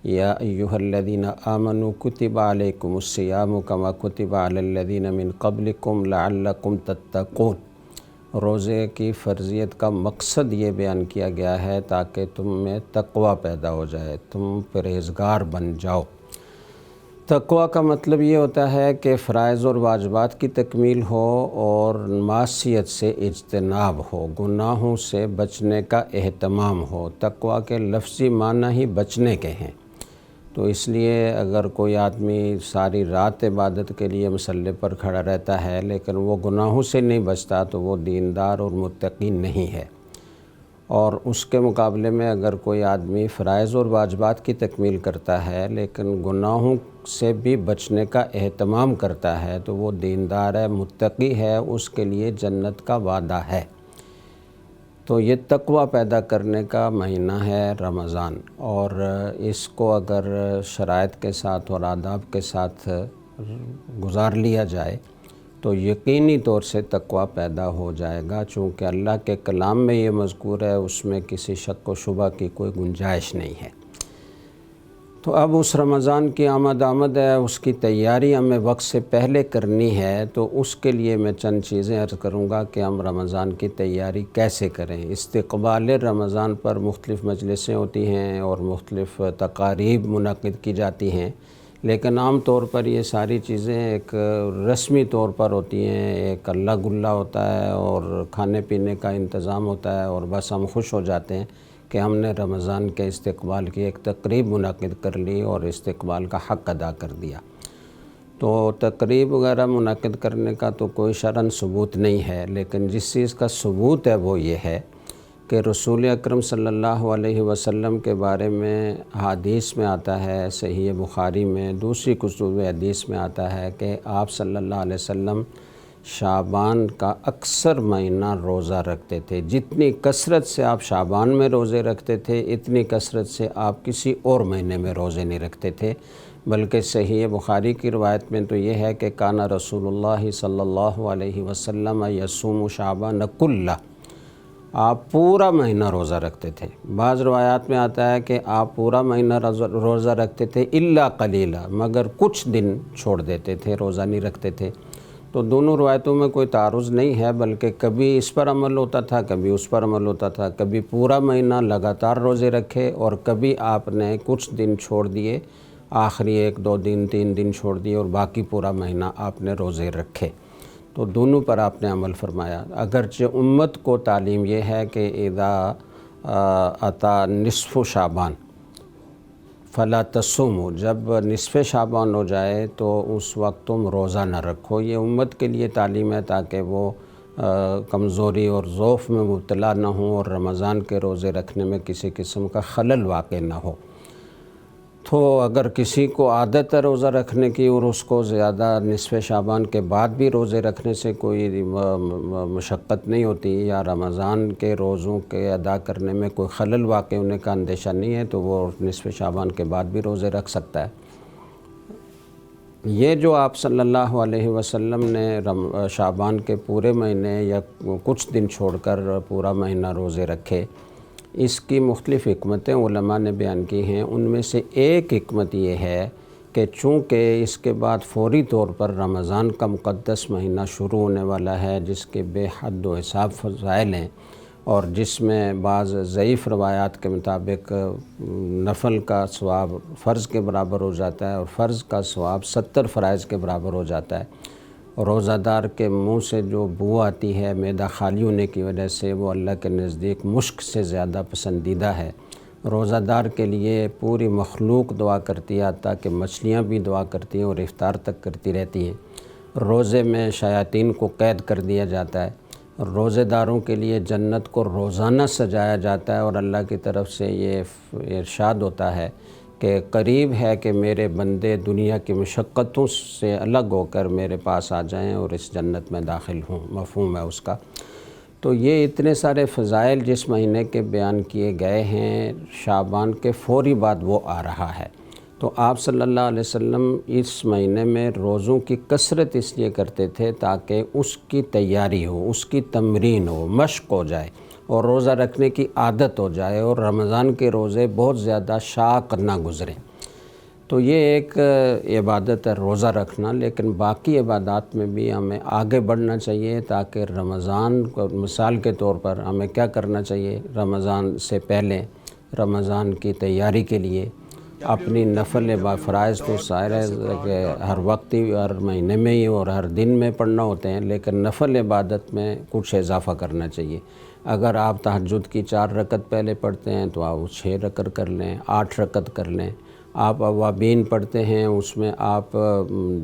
یا ایہا الذین آمنوا کتب علیکم الصیام کما کتب علی الذین من قبلکم لعلکم تتقون۔ روزے کی فرضیت کا مقصد یہ بیان کیا گیا ہے تاکہ تم میں تقوی پیدا ہو جائے، تم پرہیزگار بن جاؤ۔ تقوی کا مطلب یہ ہوتا ہے کہ فرائض اور واجبات کی تکمیل ہو اور معصیت سے اجتناب ہو، گناہوں سے بچنے کا اہتمام ہو۔ تقوی کے لفظی معنی ہی بچنے کے ہیں، تو اس لیے اگر کوئی آدمی ساری رات عبادت کے لیے مصلی پر کھڑا رہتا ہے لیکن وہ گناہوں سے نہیں بچتا تو وہ دیندار اور متقی نہیں ہے۔ اور اس کے مقابلے میں اگر کوئی آدمی فرائض اور واجبات کی تکمیل کرتا ہے لیکن گناہوں سے بھی بچنے کا اہتمام کرتا ہے تو وہ دیندار ہے، متقی ہے، اس کے لیے جنت کا وعدہ ہے۔ تو یہ تقوی پیدا کرنے کا مہینہ ہے رمضان، اور اس کو اگر شرائط کے ساتھ اور آداب کے ساتھ گزار لیا جائے تو یقینی طور سے تقوی پیدا ہو جائے گا، چونکہ اللہ کے کلام میں یہ مذکور ہے، اس میں کسی شک و شبہ کی کوئی گنجائش نہیں ہے۔ تو اب اس رمضان کی آمد ہے، اس کی تیاری ہمیں وقت سے پہلے کرنی ہے، تو اس کے لیے میں چند چیزیں عرض کروں گا کہ ہم رمضان کی تیاری کیسے کریں۔ استقبال رمضان پر مختلف مجلسیں ہوتی ہیں اور مختلف تقاریب منعقد کی جاتی ہیں، لیکن عام طور پر یہ ساری چیزیں ایک رسمی طور پر ہوتی ہیں، ایک اللہ گلا ہوتا ہے اور کھانے پینے کا انتظام ہوتا ہے، اور بس ہم خوش ہو جاتے ہیں کہ ہم نے رمضان کے استقبال کی ایک تقریب منعقد کر لی اور استقبال کا حق ادا کر دیا۔ تو تقریب وغیرہ منعقد کرنے کا تو کوئی شرعاً ثبوت نہیں ہے، لیکن جس چیز کا ثبوت ہے وہ یہ ہے کہ رسول اکرم صلی اللہ علیہ وسلم کے بارے میں حدیث میں آتا ہے، صحیح بخاری میں، دوسری کتب حدیث میں آتا ہے کہ آپ صلی اللہ علیہ وسلم شعبان کا اکثر مہینہ روزہ رکھتے تھے۔ جتنی کثرت سے آپ شعبان میں روزے رکھتے تھے اتنی کثرت سے آپ کسی اور مہینے میں روزے نہیں رکھتے تھے، بلکہ صحیح بخاری کی روایت میں تو یہ ہے کہ کانا رسول اللہ صلی اللہ علیہ وسلم یصوم شعبان کلہ، آپ پورا مہینہ روزہ رکھتے تھے۔ بعض روایات میں آتا ہے کہ آپ پورا مہینہ روزہ رکھتے تھے الا قلیلا، مگر کچھ دن چھوڑ دیتے تھے، روزہ نہیں رکھتے تھے۔ تو دونوں روایتوں میں کوئی تعارض نہیں ہے، بلکہ کبھی اس پر عمل ہوتا تھا، کبھی اس پر عمل ہوتا تھا، کبھی پورا مہینہ لگاتار روزے رکھے اور کبھی آپ نے کچھ دن چھوڑ دیے، آخری 1-2 دن 3 دن چھوڑ دیے اور باقی پورا مہینہ آپ نے روزے رکھے۔ تو دونوں پر آپ نے عمل فرمایا۔ اگرچہ امت کو تعلیم یہ ہے کہ اذا اتا نصف شعبان فلا تصوموا، جب نصف شعبان ہو جائے تو اس وقت تم روزہ نہ رکھو۔ یہ امت کے لیے تعلیم ہے تاکہ وہ کمزوری اور ضعف میں مبتلا نہ ہوں اور رمضان کے روزے رکھنے میں کسی قسم کا خلل واقع نہ ہو۔ تو اگر کسی کو عادت ہے روزہ رکھنے کی اور اس کو زیادہ نصف شعبان کے بعد بھی روزے رکھنے سے کوئی مشقت نہیں ہوتی یا رمضان کے روزوں کے ادا کرنے میں کوئی خلل واقع ہونے کا اندیشہ نہیں ہے تو وہ نصف شعبان کے بعد بھی روزے رکھ سکتا ہے۔ یہ جو آپ صلی اللہ علیہ وسلم نے شعبان کے پورے مہینے یا کچھ دن چھوڑ کر پورا مہینہ روزے رکھے، اس کی مختلف حکمتیں علماء نے بیان کی ہیں۔ ان میں سے ایک حکمت یہ ہے کہ چونکہ اس کے بعد فوری طور پر رمضان کا مقدس مہینہ شروع ہونے والا ہے جس کے بے حد و حساب فضائل ہیں، اور جس میں بعض ضعیف روایات کے مطابق نفل کا ثواب فرض کے برابر ہو جاتا ہے اور فرض کا ثواب 70 فرائض کے برابر ہو جاتا ہے، روزہ دار کے منہ سے جو بو آتی ہے معدہ خالی ہونے کی وجہ سے وہ اللہ کے نزدیک مشک سے زیادہ پسندیدہ ہے۔ روزہ دار کے لیے پوری مخلوق دعا کرتی ہے، حتیٰ کہ مچھلیاں بھی دعا کرتی ہیں اور افطار تک کرتی رہتی ہیں۔ روزے میں شیاطین کو قید کر دیا جاتا ہے، روزے داروں کے لیے جنت کو روزانہ سجایا جاتا ہے، اور اللہ کی طرف سے یہ ارشاد ہوتا ہے کہ قریب ہے کہ میرے بندے دنیا کی مشقتوں سے الگ ہو کر میرے پاس آ جائیں اور اس جنت میں داخل ہوں، مفہوم ہے اس کا۔ تو یہ اتنے سارے فضائل جس مہینے کے بیان کیے گئے ہیں، شعبان کے فوری بعد وہ آ رہا ہے، تو آپ صلی اللہ علیہ وسلم اس مہینے میں روزوں کی کثرت اس لیے کرتے تھے تاکہ اس کی تیاری ہو، اس کی تمرین ہو، مشق ہو جائے، اور روزہ رکھنے کی عادت ہو جائے اور رمضان کے روزے بہت زیادہ شاق نہ گزریں۔ تو یہ ایک عبادت ہے روزہ رکھنا، لیکن باقی عبادات میں بھی ہمیں آگے بڑھنا چاہیے تاکہ رمضان کو مثال کے طور پر ہمیں کیا کرنا چاہیے، رمضان سے پہلے رمضان کی تیاری کے لیے اپنی نفل فرائض تو ظاہر ہے کہ ہر وقت ہی، ہر مہینے میں ہی اور ہر دن میں پڑھنا ہوتے ہیں، لیکن نفل عبادت میں کچھ اضافہ کرنا چاہیے۔ اگر آپ تہجد کی 4 رکعت پہلے پڑھتے ہیں تو آپ 6 رکعت کر لیں، 8 رکعت کر لیں۔ آپ اوابین پڑھتے ہیں، اس میں آپ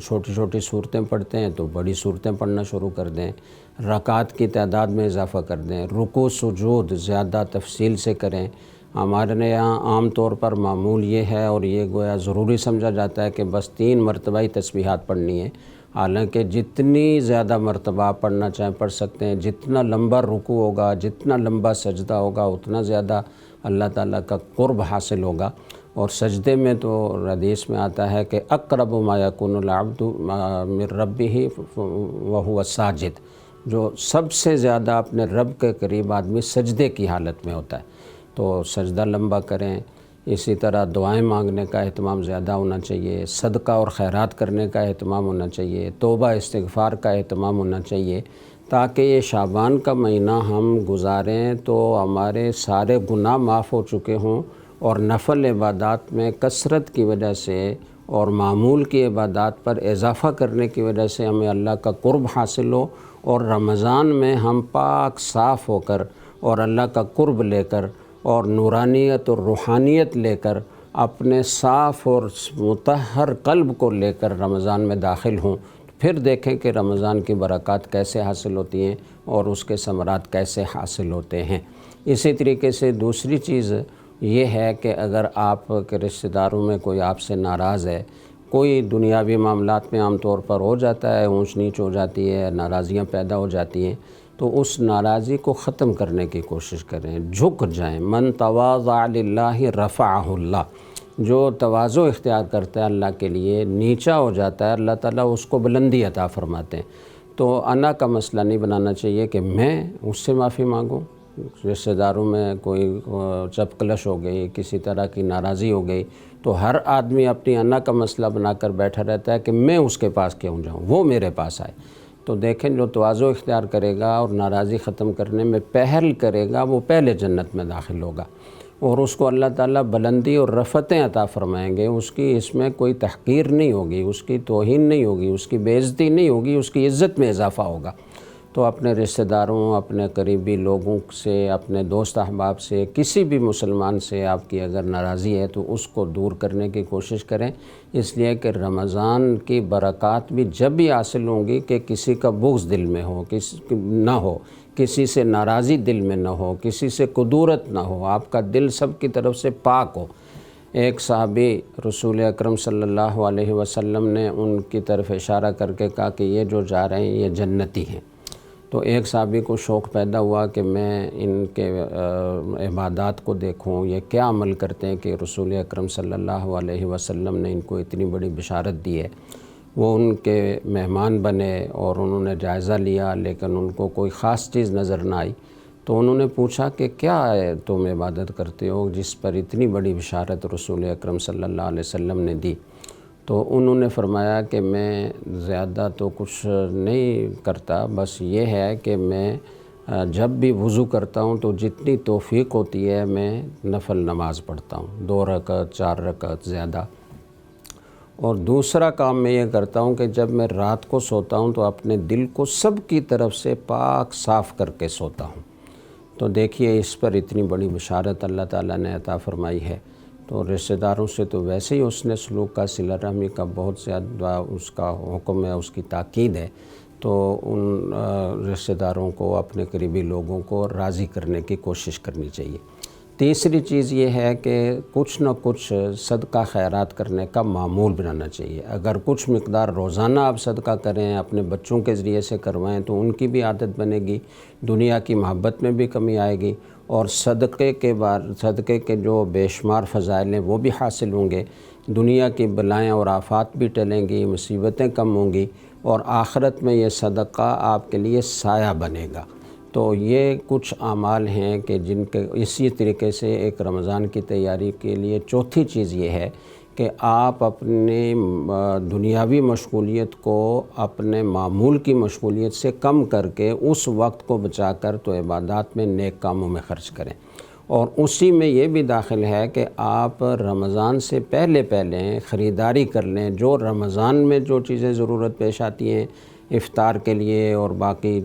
چھوٹی چھوٹی صورتیں پڑھتے ہیں تو بڑی صورتیں پڑھنا شروع کر دیں، رکعات کی تعداد میں اضافہ کر دیں، رکوع سجود زیادہ تفصیل سے کریں۔ ہمارے یہاں عام طور پر معمول یہ ہے اور یہ گویا ضروری سمجھا جاتا ہے کہ بس 3 مرتبہ ہی تسبیحات پڑھنی ہے، حالانکہ جتنی زیادہ مرتبہ آپ پڑھنا چاہیں پڑھ سکتے ہیں۔ جتنا لمبا رکوع ہوگا، جتنا لمبا سجدہ ہوگا، اتنا زیادہ اللہ تعالیٰ کا قرب حاصل ہوگا۔ اور سجدے میں تو حدیث میں آتا ہے کہ اقرب ما یکون العبد من ربہ وہو ساجد، جو سب سے زیادہ اپنے رب کے قریب آدمی سجدے کی حالت میں ہوتا ہے، تو سجدہ لمبا کریں۔ اسی طرح دعائیں مانگنے کا اہتمام زیادہ ہونا چاہیے، صدقہ اور خیرات کرنے کا اہتمام ہونا چاہیے، توبہ استغفار کا اہتمام ہونا چاہیے، تاکہ یہ شعبان کا مہینہ ہم گزاریں تو ہمارے سارے گناہ معاف ہو چکے ہوں، اور نفل عبادات میں کثرت کی وجہ سے اور معمول کی عبادات پر اضافہ کرنے کی وجہ سے ہمیں اللہ کا قرب حاصل ہو، اور رمضان میں ہم پاک صاف ہو کر اور اللہ کا قرب لے کر اور نورانیت اور روحانیت لے کر اپنے صاف اور مطہر قلب کو لے کر رمضان میں داخل ہوں۔ پھر دیکھیں کہ رمضان کی برکات کیسے حاصل ہوتی ہیں اور اس کے ثمرات کیسے حاصل ہوتے ہیں۔ اسی طریقے سے دوسری چیز یہ ہے کہ اگر آپ کے رشتہ داروں میں کوئی آپ سے ناراض ہے، کوئی دنیاوی معاملات میں عام طور پر ہو جاتا ہے، اونچ نیچ ہو جاتی ہے، ناراضیاں پیدا ہو جاتی ہیں، تو اس ناراضی کو ختم کرنے کی کوشش کریں، جھک جائیں۔ من تواضع للہ رفعہ اللہ، جو تواضع اختیار کرتا ہے اللہ کے لیے، نیچا ہو جاتا ہے، اللہ تعالیٰ اس کو بلندی عطا فرماتے ہیں۔ تو انا کا مسئلہ نہیں بنانا چاہیے کہ میں اس سے معافی مانگوں۔ رشتہ داروں میں کوئی چپکلش ہو گئی، کسی طرح کی ناراضی ہو گئی، تو ہر آدمی اپنی انا کا مسئلہ بنا کر بیٹھا رہتا ہے کہ میں اس کے پاس کیوں جاؤں، وہ میرے پاس آئے۔ تو دیکھیں، جو تواضع اختیار کرے گا اور ناراضی ختم کرنے میں پہل کرے گا، وہ پہلے جنت میں داخل ہوگا، اور اس کو اللہ تعالیٰ بلندی اور رفعتیں عطا فرمائیں گے۔ اس کی اس میں کوئی تحقیر نہیں ہوگی، اس کی توہین نہیں ہوگی، اس کی بے عزتی نہیں ہوگی، اس کی عزت میں اضافہ ہوگا۔ تو اپنے رشتہ داروں، اپنے قریبی لوگوں سے، اپنے دوست احباب سے، کسی بھی مسلمان سے آپ کی اگر ناراضی ہے تو اس کو دور کرنے کی کوشش کریں، اس لیے کہ رمضان کی برکات بھی جب بھی حاصل ہوں گی کہ کسی کا بغض دل میں ہو، نہ ہو، کسی سے ناراضی دل میں نہ ہو، کسی سے کدورت نہ ہو، آپ کا دل سب کی طرف سے پاک ہو۔ ایک صحابی رسول اکرم صلی اللہ علیہ وسلم نے ان کی طرف اشارہ کر کے کہا کہ یہ جو جا رہے ہیں یہ جنتی ہیں۔ تو ایک صحابی کو شوق پیدا ہوا کہ میں ان کے عبادات کو دیکھوں، یہ کیا عمل کرتے ہیں کہ رسول اکرم صلی اللہ علیہ وسلم نے ان کو اتنی بڑی بشارت دی ہے۔ وہ ان کے مہمان بنے اور انہوں نے جائزہ لیا، لیکن ان کو کوئی خاص چیز نظر نہ آئی۔ تو انہوں نے پوچھا کہ کیا ہے تم عبادت کرتے ہو جس پر اتنی بڑی بشارت رسول اکرم صلی اللہ علیہ وسلم نے دی؟ تو انہوں نے فرمایا کہ میں زیادہ تو کچھ نہیں کرتا، بس یہ ہے کہ میں جب بھی وضو کرتا ہوں تو جتنی توفیق ہوتی ہے میں نفل نماز پڑھتا ہوں، 2 رکعت 4 رکعت زیادہ۔ اور دوسرا کام میں یہ کرتا ہوں کہ جب میں رات کو سوتا ہوں تو اپنے دل کو سب کی طرف سے پاک صاف کر کے سوتا ہوں۔ تو دیکھیے اس پر اتنی بڑی بشارت اللہ تعالیٰ نے عطا فرمائی ہے۔ تو رشتہ داروں سے تو ویسے ہی اس نے سلوک کا، صلہ رحمی کا بہت زیادہ اس کا حکم ہے، اس کی تاکید ہے۔ تو ان رشتہ داروں کو، اپنے قریبی لوگوں کو راضی کرنے کی کوشش کرنی چاہیے۔ تیسری چیز یہ ہے کہ کچھ نہ کچھ صدقہ خیرات کرنے کا معمول بنانا چاہیے۔ اگر کچھ مقدار روزانہ آپ صدقہ کریں، اپنے بچوں کے ذریعے سے کروائیں تو ان کی بھی عادت بنے گی، دنیا کی محبت میں بھی کمی آئے گی، اور صدقے کے جو بے شمار فضائل ہیں وہ بھی حاصل ہوں گے، دنیا کی بلائیں اور آفات بھی ٹلیں گی، مصیبتیں کم ہوں گی، اور آخرت میں یہ صدقہ آپ کے لیے سایہ بنے گا۔ تو یہ کچھ اعمال ہیں کہ جن کے اسی طریقے سے ایک رمضان کی تیاری کے لیے چوتھی چیز یہ ہے کہ آپ اپنے دنیاوی مشغولیت کو اپنے معمول کی مشغولیت سے کم کر کے اس وقت کو بچا کر تو عبادات میں نیک کاموں میں خرچ کریں، اور اسی میں یہ بھی داخل ہے کہ آپ رمضان سے پہلے خریداری کر لیں، جو رمضان میں جو چیزیں ضرورت پیش آتی ہیں افطار کے لیے اور باقی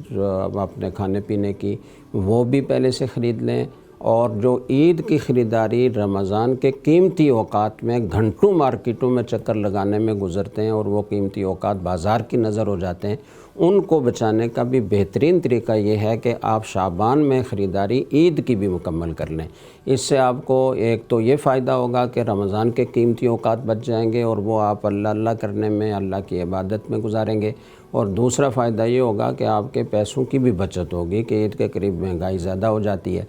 اپنے کھانے پینے کی، وہ بھی پہلے سے خرید لیں، اور جو عید کی خریداری رمضان کے قیمتی اوقات میں گھنٹوں مارکیٹوں میں چکر لگانے میں گزرتے ہیں اور وہ قیمتی اوقات بازار کی نظر ہو جاتے ہیں، ان کو بچانے کا بھی بہترین طریقہ یہ ہے کہ آپ شعبان میں خریداری عید کی بھی مکمل کر لیں۔ اس سے آپ کو ایک تو یہ فائدہ ہوگا کہ رمضان کے قیمتی اوقات بچ جائیں گے اور وہ آپ اللہ کرنے میں، اللہ کی عبادت میں گزاریں گے، اور دوسرا فائدہ یہ ہوگا کہ آپ کے پیسوں کی بھی بچت ہوگی کہ عید کے قریب مہنگائی زیادہ ہو جاتی ہے۔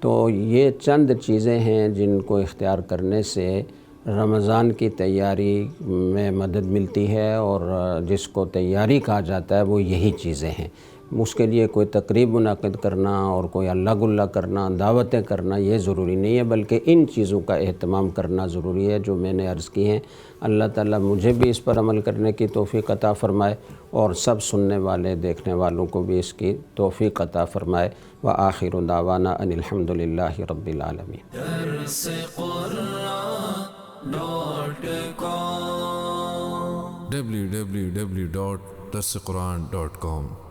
تو یہ چند چیزیں ہیں جن کو اختیار کرنے سے رمضان کی تیاری میں مدد ملتی ہے، اور جس کو تیاری کہا جاتا ہے وہ یہی چیزیں ہیں۔ اس کے لیے کوئی تقریب منعقد کرنا اور کوئی اللہ گلہ کرنا، دعوتیں کرنا یہ ضروری نہیں ہے، بلکہ ان چیزوں کا اہتمام کرنا ضروری ہے جو میں نے عرض کی ہیں۔ اللہ تعالیٰ مجھے بھی اس پر عمل کرنے کی توفیق عطا فرمائے، اور سب سننے والے دیکھنے والوں کو بھی اس کی توفیق عطا فرمائے۔ وآخر دعوانا ان الحمدللہ رب العالمین۔ www.darsequran.com